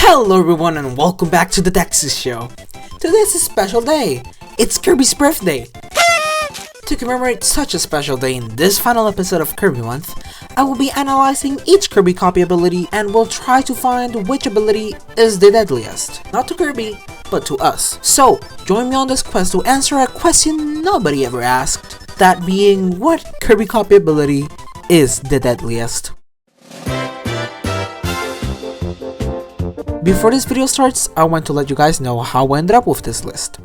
Hello everyone and welcome back to the DExus show. Today's a special day. It's Kirby's birthday. To commemorate such a special day in this final episode of Kirby Month, I will be analyzing each Kirby Copy ability and will try to find which ability is the deadliest. Not to Kirby, but to us. So, join me on this quest to answer a question nobody ever asked. That being, what Kirby Copy ability is the deadliest? Before this video starts, I want to let you guys know how I ended up with this list.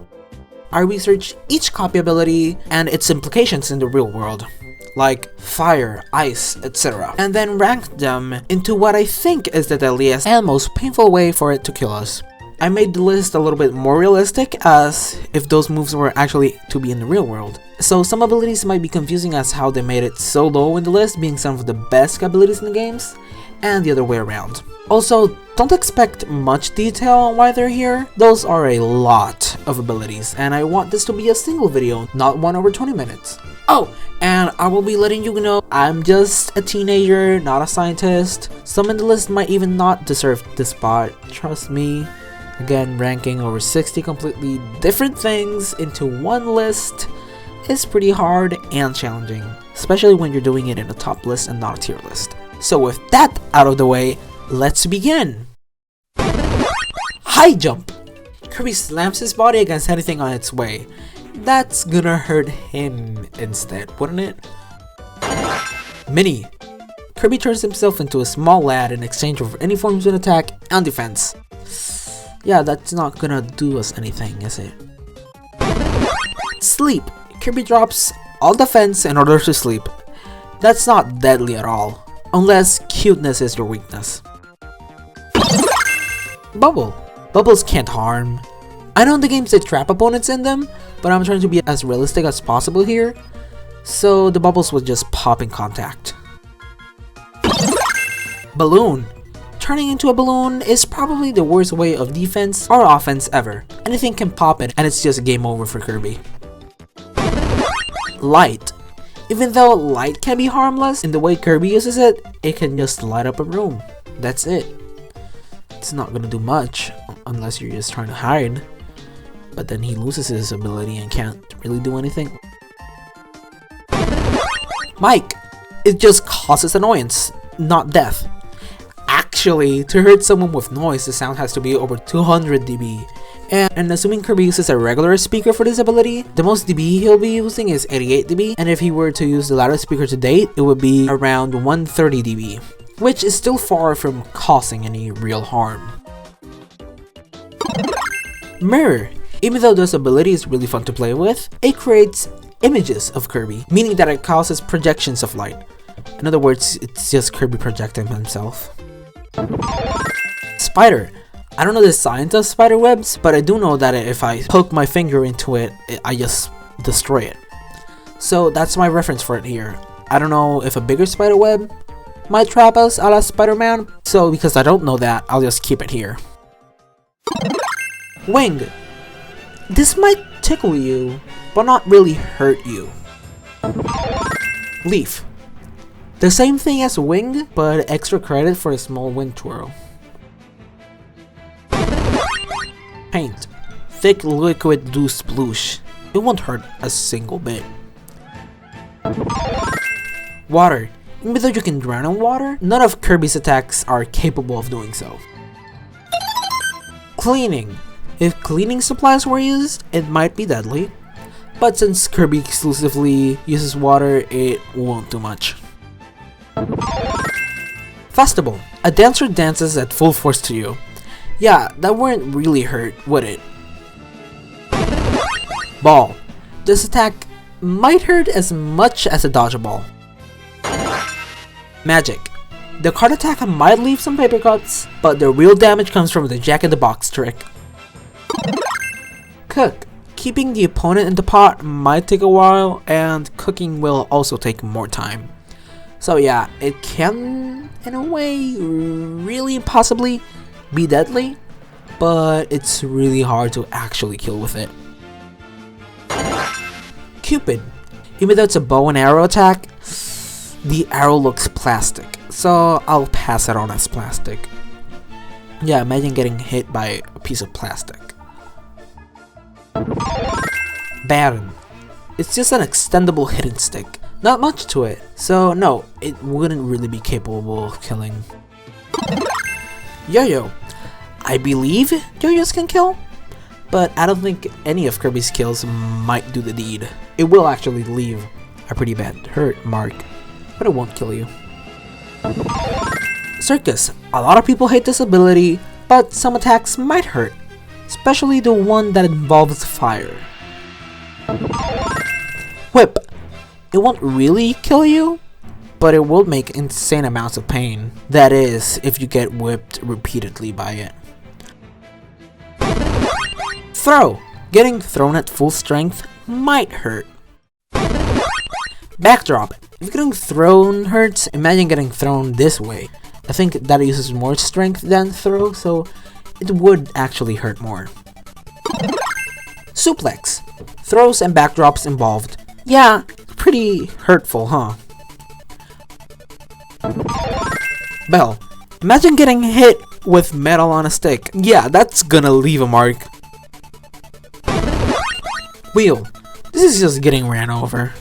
I researched each copy ability and its implications in the real world, like fire, ice, etc. and then ranked them into what I think is the deadliest and most painful way for it to kill us. I made the list a little bit more realistic as if those moves were actually to be in the real world. So some abilities might be confusing as how they made it so low in the list being some of the best abilities in the games, and the other way around. Also, don't expect much detail on why they're here. Those are a lot of abilities, and I want this to be a single video, not one over 20 minutes. Oh, and I will be letting you know I'm just a teenager, not a scientist. Some in the list might even not deserve this spot, trust me. Again, ranking over 60 completely different things into one list is pretty hard and challenging, especially when you're doing it in a top list and not a tier list. So with that out of the way, let's begin! High jump! Kirby slams his body against anything on its way. That's gonna hurt him instead, wouldn't it? Mini! Kirby turns himself into a small lad in exchange for any forms of attack and defense. Yeah, that's not gonna do us anything, is it? Sleep! Kirby drops all defense in order to sleep. That's not deadly at all, unless cuteness is your weakness. Bubble! Bubbles can't harm. I know the games that trap opponents in them, but I'm trying to be as realistic as possible here, so the bubbles will just pop in contact. Balloon! Turning into a balloon is probably the worst way of defense or offense ever. Anything can pop it and it's just game over for Kirby. Light. Even though light can be harmless in the way Kirby uses it, it can just light up a room. That's it. It's not gonna do much unless you're just trying to hide. But then he loses his ability and can't really do anything. Mic. It just causes annoyance, not death. Actually, to hurt someone with noise, the sound has to be over 200 dB. And assuming Kirby uses a regular speaker for this ability, the most dB he'll be using is 88 dB, and if he were to use the loudest speaker to date, it would be around 130 dB, which is still far from causing any real harm. Mirror. Even though this ability is really fun to play with, it creates images of Kirby, meaning that it causes projections of light. In other words, it's just Kirby projecting himself. Spider. I don't know the science of spider webs, but I do know that if I poke my finger into it, I just destroy it. So that's my reference for it here. I don't know if a bigger spider web might trap us a la Spider-Man, so because I don't know that, I'll just keep it here. Wing. This might tickle you, but not really hurt you. Leaf. The same thing as Wing, but extra credit for a small wind twirl. Paint. Thick liquid do sploosh. It won't hurt a single bit. Water. Even though you can drown in water, none of Kirby's attacks are capable of doing so. Cleaning. If cleaning supplies were used, it might be deadly, but since Kirby exclusively uses water, it won't do much. Festival. A dancer dances at full force to you. Yeah, that wouldn't really hurt, would it? Ball. This attack might hurt as much as a dodgeball. Magic. The card attack might leave some paper cuts, but the real damage comes from the Jack-in-the-Box trick. Cook. Keeping the opponent in the pot might take a while, and cooking will also take more time. So yeah, it can, in a way, really possibly be deadly, but it's really hard to actually kill with it. Cupid. Even though it's a bow and arrow attack, the arrow looks plastic, so I'll pass it on as plastic. Yeah, imagine getting hit by a piece of plastic. Baron. It's just an extendable hidden stick. Not much to it, so no, it wouldn't really be capable of killing. Yo-Yo. I believe Yo-Yos can kill, but I don't think any of Kirby's kills might do the deed. It will actually leave a pretty bad hurt mark, but it won't kill you. Circus. A lot of people hate this ability, but some attacks might hurt, especially the one that involves fire. Whip. It won't really kill you, but it will make insane amounts of pain. That is, if you get whipped repeatedly by it. Throw. Getting thrown at full strength might hurt. Backdrop. If getting thrown hurts, imagine getting thrown this way. I think that uses more strength than throw, so it would actually hurt more. Suplex. Throws and backdrops involved. Yeah, pretty hurtful, huh? Bell. Imagine getting hit with metal on a stick. Yeah, that's gonna leave a mark. Wheel. This is just getting ran over.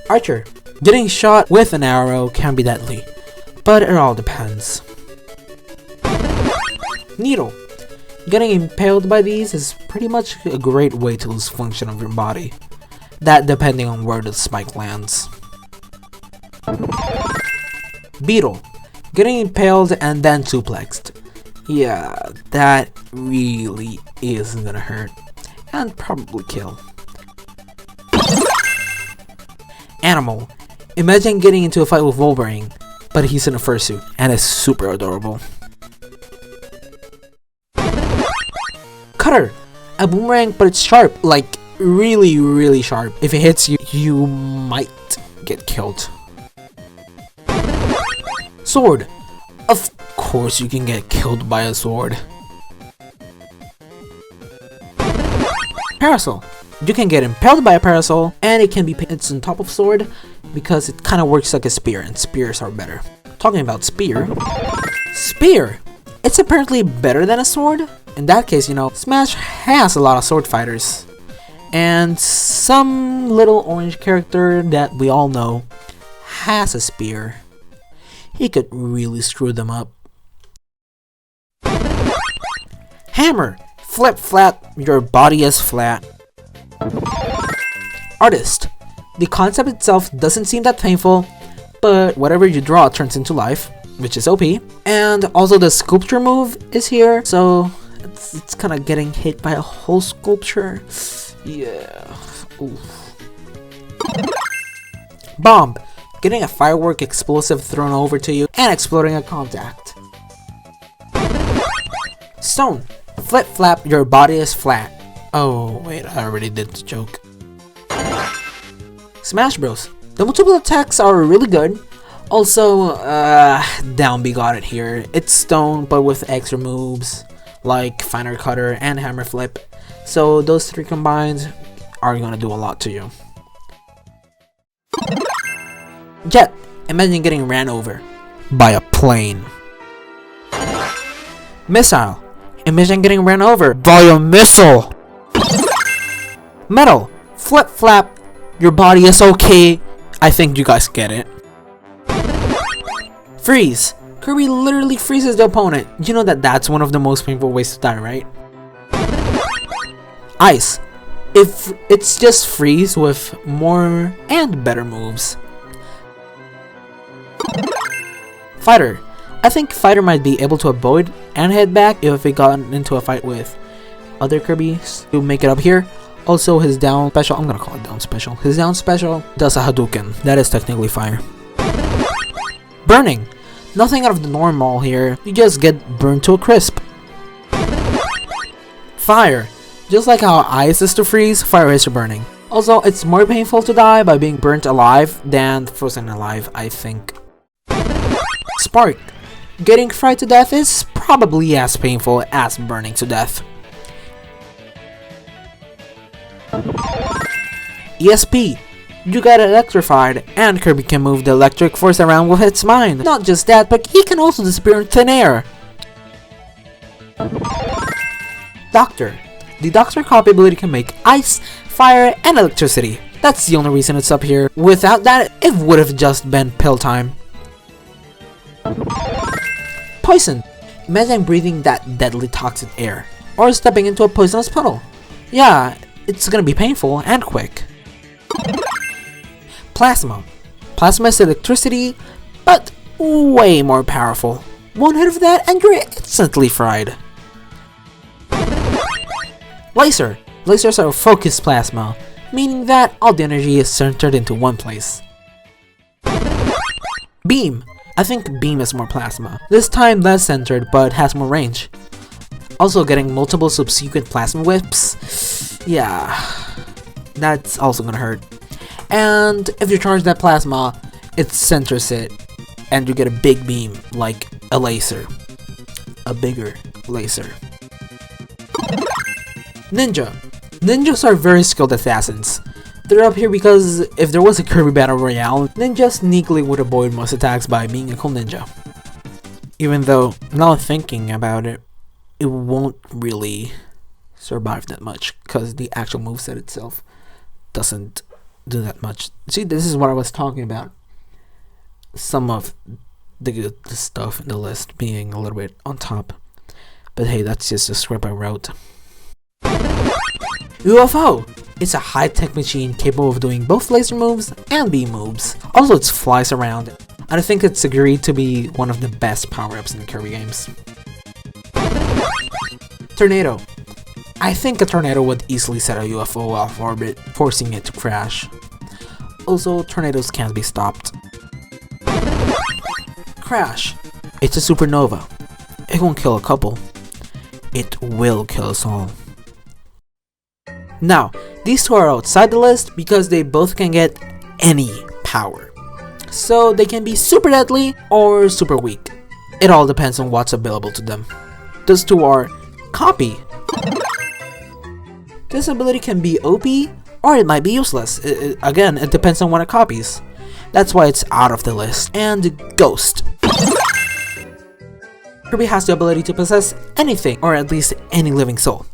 Archer. Getting shot with an arrow can be deadly, but it all depends. Needle. Getting impaled by these is pretty much a great way to lose function of your body. That depending on where the spike lands. Beetle. Getting impaled and then suplexed. Yeah, that really isn't gonna hurt. And probably kill. Animal. Imagine getting into a fight with Wolverine, but he's in a fursuit and is super adorable. Cutter. A boomerang, but it's sharp, like really sharp. If it hits you, you might get killed. Sword. Of course you can get killed by a sword. Parasol. You can get impaled by a parasol, and it can be it's on top of sword because it kind of works like a spear, and spears are better. Talking about spear. Spear! It's apparently better than a sword. In that case, you know, Smash has a lot of sword fighters. And some little orange character that we all know has a spear. He could really screw them up. Hammer! Flip flat, your body is flat. Artist. The concept itself doesn't seem that painful, but whatever you draw turns into life, which is OP. And also the sculpture move is here, so it's kind of getting hit by a whole sculpture. Yeah. Oof. Bomb. Getting a firework explosive thrown over to you and exploding at contact. Stone. Flip flap, your body is flat. Oh wait, I already did the joke. Smash Bros. The multiple attacks are really good. Also, down B got it here. It's stone, but with extra moves like Finer Cutter and Hammer Flip. So those three combined are gonna do a lot to you. Jet. Imagine getting ran over by a plane. Missile. Imagine getting ran over by a missile. Metal. Flip flap. Your body is okay. I think you guys get it. Freeze. Kirby literally freezes the opponent. You know that that's one of the most painful ways to die, right? Ice. If it's just freeze with more and better moves. Fighter. I think Fighter might be able to avoid and head back if he got into a fight with other Kirbys to make it up here. Also, his down special, I'm gonna call it down special. His down special does a Hadouken. That is technically fire. Burning. Nothing out of the normal here. You just get burned to a crisp. Fire. Just like how ice is to freeze, fire is to burning. Also, it's more painful to die by being burnt alive than frozen alive, I think. Spark. Getting fried to death is probably as painful as burning to death. ESP. you get electrified, and Kirby can move the electric force around with its mind. Not just that, but he can also disappear in thin air. Doctor. The Doctor Copy ability can make ice, fire, and electricity. That's the only reason it's up here. Without that, it would have just been pill time. Poison. Imagine breathing that deadly toxic air, or stepping into a poisonous puddle. Yeah, it's gonna be painful and quick. Plasma. Plasma is electricity, but way more powerful. One hit of that and you're instantly fried. Laser. Lasers are focused plasma, meaning that all the energy is centered into one place. Beam. I think beam is more plasma. This time less centered, but has more range. Also getting multiple subsequent plasma whips. Yeah, that's also gonna hurt. And if you charge that plasma, it centers it, and you get a big beam, like a laser. A bigger laser. Ninja. Ninjas are very skilled assassins. They're up here because if there was a Kirby Battle Royale, ninja sneakily would avoid most attacks by being a cool ninja. Even though, now thinking about it, it won't really survive that much, because the actual moveset itself doesn't do that much. See, this is what I was talking about. Some of the stuff in the list being a little bit on top. But hey, that's just a script I wrote. UFO! It's a high-tech machine capable of doing both laser moves and beam moves. Also, it flies around, and I think it's agreed to be one of the best power-ups in the Kirby games. Tornado. I think a tornado would easily set a UFO off orbit, forcing it to crash. Also, tornadoes can't be stopped. Crash. It's a supernova. It won't kill a couple. It will kill us all. Now, these two are outside the list because they both can get any power. So they can be super deadly or super weak. It all depends on what's available to them. Those two are Copy. This ability can be OP or it might be useless. Again, it depends on what it copies. That's why it's out of the list. And Ghost. Kirby has the ability to possess anything, or at least any living soul.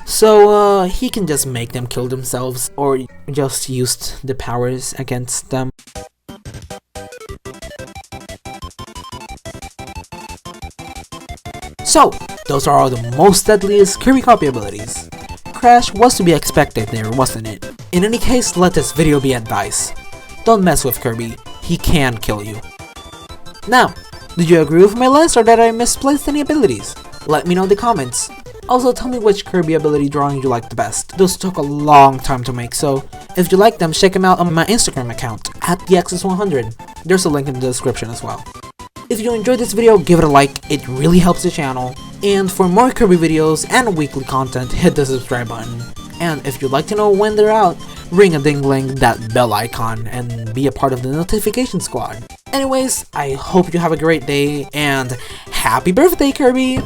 So he can just make them kill themselves, or just use the powers against them. So, those are all the most deadliest Kirby Copy abilities. Crash was to be expected there, wasn't it? In any case, let this video be advice. Don't mess with Kirby, he can kill you. Now, did you agree with my list or did I misplace any abilities? Let me know in the comments. Also, tell me which Kirby ability drawing you like the best. Those took a long time to make, so if you like them, check them out on my Instagram account, at DExus100. There's a link in the description as well. If you enjoyed this video, give it a like, it really helps the channel. And for more Kirby videos and weekly content, hit the subscribe button. And if you'd like to know when they're out, ring a ding-ling that bell icon and be a part of the notification squad. Anyways, I hope you have a great day and happy birthday, Kirby!